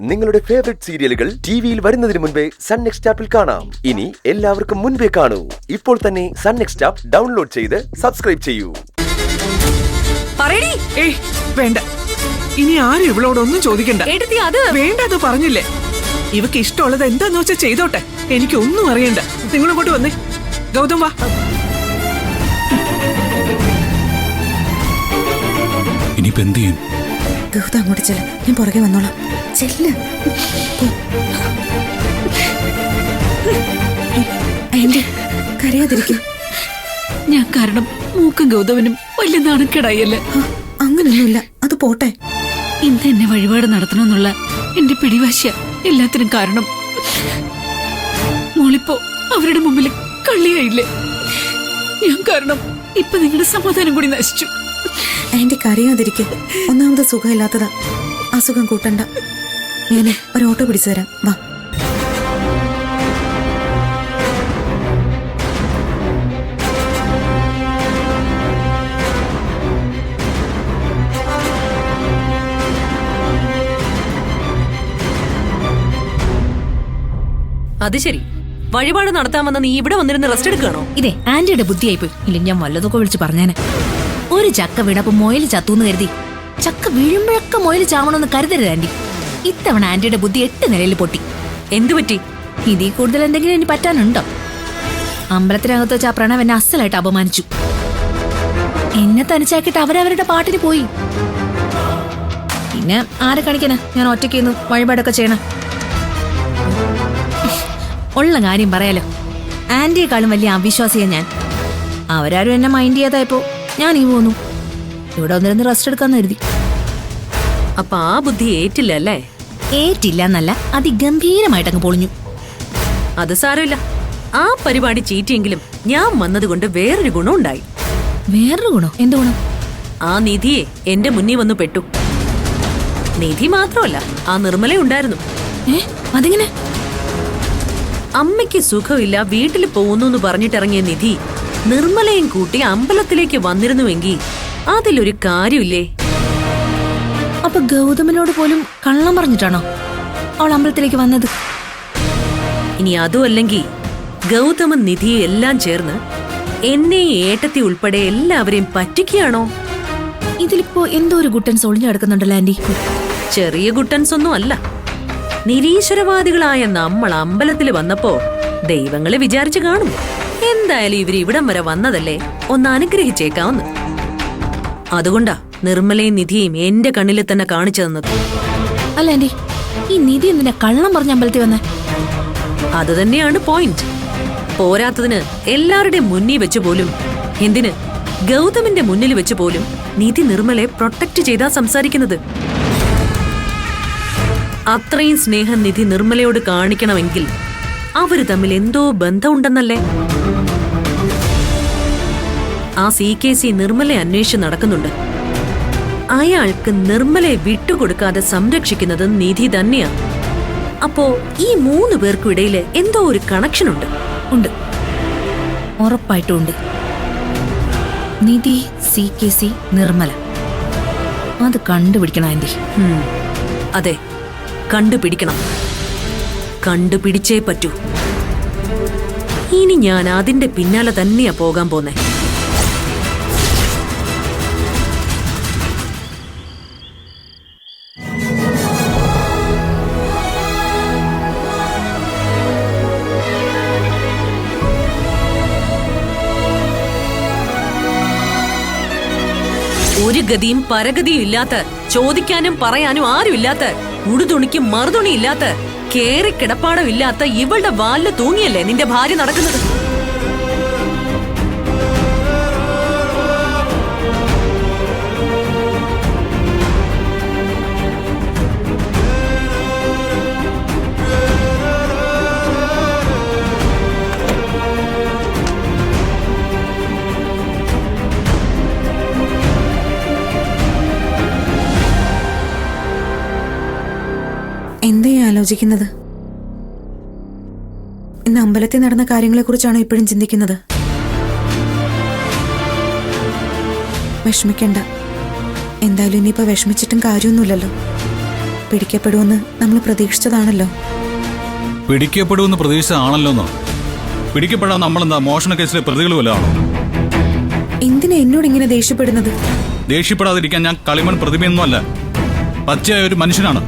നിങ്ങളുടെ ഫേവറേറ്റ് സീരിയലുകൾ ടിവിയിൽ വരുന്നതിന് മുൻപേ സൺ നെക്സ്റ്റ് ആപ്പിൽ കാണാം. ഇനി എല്ലാവർക്കും മുൻപേ കാണൂ. ഇപ്പോൾ തന്നെ സൺ നെക്സ്റ്റ് ആപ്പ് ഡൗൺലോഡ് ചെയ്ത് സബ്സ്ക്രൈബ് ചെയ്യൂ. വേണ്ട, ഇനി ആരും ഇവളോടൊന്നും ചോദിക്കണ്ട. വേണ്ടത് പറഞ്ഞില്ലേ? ഇവക്ക് ഇഷ്ടമുള്ളത് എന്താന്ന് വെച്ചാൽ ചെയ്തോട്ടെ. എനിക്കൊന്നും അറിയണ്ട. നിങ്ങളിങ്ങോട്ട് വന്നേ. ഗൗതം വാ. ഇനിയിപ്പോ എന്ത് ചെയ്യും? ഗൗതം അങ്ങോട്ട് ചെല്ല, ഞാൻ പുറകെ വന്നോളാം. ചെല്ല. കരയാതിരിക്കും. ഞാൻ കാരണം മൂക്കും ഗൗതമനും വലിയ നാണക്കേടായല്ലേ? അങ്ങനൊന്നുമില്ല, അത് പോട്ടെ. ഇന്ന് എന്നെ വഴിപാട് നടത്തണമെന്നുള്ള എന്റെ പിടിവാശിയ എല്ലാത്തിനും കാരണം. മോളിപ്പോ അവരുടെ മുമ്പിൽ കള്ളിയായില്ലേ? ഞാൻ കാരണം ഇപ്പൊ നിങ്ങളുടെ സമാധാനം കൂടി നശിച്ചു. ആന്റി കരയാതിരിക്കും. ഒന്നാമത് സുഖമില്ലാത്തതാ. അസുഖം കൂട്ടണ്ട. ഞാന് ഒരു ഓട്ടോ പിടിച്ചു തരാം. വാ. അത് ശരി, വഴിപാട് നടത്താമെന്ന് നീ ഇവിടെ വന്നിരുന്ന് റെസ്റ്റ് എടുക്കണോ? ഇതേ ആന്റിയുടെ ബുദ്ധിയായിപ്പോയി. ഇല്ല, ഞാൻ വല്ലതൊക്കെ വിളിച്ച് പറഞ്ഞേനെ. ഒരു ചക്ക വീണപ്പോ മൊയില് ചത്തൂന്ന് കരുതി ചക്ക വീഴുമ്പോഴൊക്കെ മൊയില് ചാവണമെന്ന് കരുതരുത് ആന്റി. ഇത്തവണ ആന്റിയുടെ ബുദ്ധി 8 നിലയിൽ പൊട്ടി. എന്തു പറ്റി? ഇതിൽ കൂടുതൽ എന്തെങ്കിലും ഇനി പറ്റാനുണ്ടോ? അമ്പലത്തിനകത്ത് വെച്ച് ആ പ്രണവ് എന്നെ അസലായിട്ട് അപമാനിച്ചു. എന്നെ തനിച്ചാക്കിയിട്ട് അവരവരുടെ പാട്ടിന് പോയി. പിന്നെ ആരെ കാണിക്കാനാ ഞാൻ ഒറ്റയ്ക്ക് വഴിപാടൊക്കെ ചെയ്യണം? ഉള്ള കാര്യം പറയാലോ, ആന്റിയെക്കാളും വലിയ അവിശ്വാസിയാ ഞാൻ. അവരാരും എന്നെ മൈൻഡ് ചെയ്യാതായപ്പോ ഞാൻ ഈ പോന്നു. ഇവിടെ വന്നിരുന്ന് റെസ്റ്റ് എടുക്കാന്ന് കരുതി. അപ്പൊ ആ ബുദ്ധി ഏറ്റില്ല അല്ലേ? ഏറ്റില്ല എന്നല്ല, അതിഗംഭീരമായിട്ടങ്ങ് പൊളിഞ്ഞു. അത് സാരമില്ല. ആ പരിപാടി ചീറ്റിയെങ്കിലും ഞാൻ വന്നതുകൊണ്ട് വേറൊരു ഗുണം ഉണ്ടായി. വേറൊരു ഗുണം? എന്ത് ഗുണം? ആ നിധിയെ എന്റെ മുന്നിൽ വന്നു പെട്ടു. നിധി മാത്രമല്ല, ആ നിർമ്മല ഉണ്ടായിരുന്നു. അതെങ്ങനെ? അമ്മയ്ക്ക് സുഖമില്ല, വീട്ടിൽ പോകുന്നു പറഞ്ഞിട്ടിറങ്ങിയ നിധി നിർമ്മലയും കൂട്ടി അമ്പലത്തിലേക്ക് വന്നിരുന്നുവെങ്കിൽ അതിലൊരു കാര്യമില്ലേ? അപ്പൊ ഗൗതമനോട് പോലും കള്ളം പറഞ്ഞിട്ടാണോ അവൾ അമ്പലത്തിലേക്ക് വന്നത്? ഇനി അതുമല്ലെങ്കിൽ ഗൗതമൻ നിധിയെ എല്ലാം ചേർന്ന് എന്നെയും ഏട്ടത്തി ഉൾപ്പെടെ എല്ലാവരെയും പറ്റിക്കുകയാണോ? ഇതിലിപ്പോ എന്തോ ഒരു ഗുട്ടൻസ് ഒളിഞ്ഞു കിടക്കുന്നുണ്ടല്ലോ ആന്റി. ചെറിയ ഗുട്ടൻസ് ഒന്നും അല്ല. നിരീശ്വരവാദികളായ നമ്മൾ അമ്പലത്തിൽ വന്നപ്പോ ദൈവങ്ങളെ വിചാരിച്ചു കാണും, എന്തായാലും ഇവര് ഇവിടം വരെ വന്നതല്ലേ, ഒന്ന് അനുഗ്രഹിച്ചേക്കാവുന്ന. അതുകൊണ്ടാ നിർമ്മലയും നിധിയും എന്റെ കണ്ണിൽ തന്നെ കാണിച്ചു തന്നത്. അല്ല ആന്റി, ഈ നിധി എന്തിനാ കള്ളം പറഞ്ഞ അമ്പലത്തിൽ വന്നേ? അത് തന്നെയാണ് പോയിന്റ്. പോരാത്തതിന് എല്ലാവരുടെയും മുന്നിൽ വെച്ച് പോലും, എന്തിന് ഗൗതമിന്റെ മുന്നിൽ വെച്ച് പോലും നിധി നിർമ്മലയെ പ്രൊട്ടക്ട് ചെയ്താ സംസാരിക്കുന്നത്. അത്രയും സ്നേഹം നിധി നിർമ്മലയോട് കാണിക്കണമെങ്കിൽ അവര് തമ്മിൽ എന്തോ ബന്ധമുണ്ടെന്നല്ലേ? ആ CKC നിർമ്മലയെ അന്വേഷിച്ച് നടക്കുന്നുണ്ട്. അയാൾക്ക് നിർമ്മലയെ വിട്ടുകൊടുക്കാതെ സംരക്ഷിക്കുന്നത് നിധി തന്നെയാ. അപ്പോ ഈ 3 പേർക്കും ഇടയിൽ എന്തോ ഒരു കണക്ഷൻ ഉണ്ട്. ഉണ്ട്, ഉറപ്പായിട്ടും ഉണ്ട്. നിധി, CKC, നിർമ്മല, അത് കണ്ടുപിടിക്കണം ആന്റി. അതെ, കണ്ടുപിടിക്കണം. കണ്ടുപിടിച്ചേ പറ്റൂ. ഇനി ഞാൻ അതിന്റെ പിന്നാലെ തന്നെയാ പോകാൻ പോന്നെ. ഒരു ഗതിയും പരഗതിയും ഇല്ലാത്ത, ചോദിക്കാനും പറയാനും ആരുമില്ലാത്ത, ഉടുതുണിക്കും മറുതുണി ഇല്ലാത്ത, കേറി കിടപ്പാടം ഇല്ലാത്ത ഇവളുടെ വാലില് തൂങ്ങിയല്ലേ നിന്റെ ഭാര്യ നടക്കുന്നത്? എന്താ ആലോചിക്കുന്നത്? ഇന്ന് അമ്പലത്തിൽ നടന്ന കാര്യങ്ങളെക്കുറിച്ചാണോ ഇപ്പോഴും ചിന്തിക്കുന്നത്? വിഷമിക്കണ്ട. എന്തായാലും ഇനിയിപ്പോ വിഷമിച്ചിട്ടും കാര്യമൊന്നുമില്ലല്ലോ. പിടിക്കപ്പെടുമെന്ന് നമ്മൾ പ്രതീക്ഷിച്ചതാണല്ലോ. പിടിക്കപ്പെടുമെന്ന് പ്രതീക്ഷിച്ചതാണല്ലോന്നോ? പിടിക്കപ്പെടാൻ നമ്മളെന്താ മോഷണ കേസിലെ പ്രതികൾ വല്ലതാണോ? എന്തിനാ എന്നോട് ഇങ്ങനെ ദേഷ്യപ്പെടുന്നത്? ദേഷ്യപ്പെടാതിരിക്കാൻ ഞാൻ കളിമൺ പ്രതിമയൊന്നുമല്ല, പച്ചയായ ഒരു മനുഷ്യനാണ്.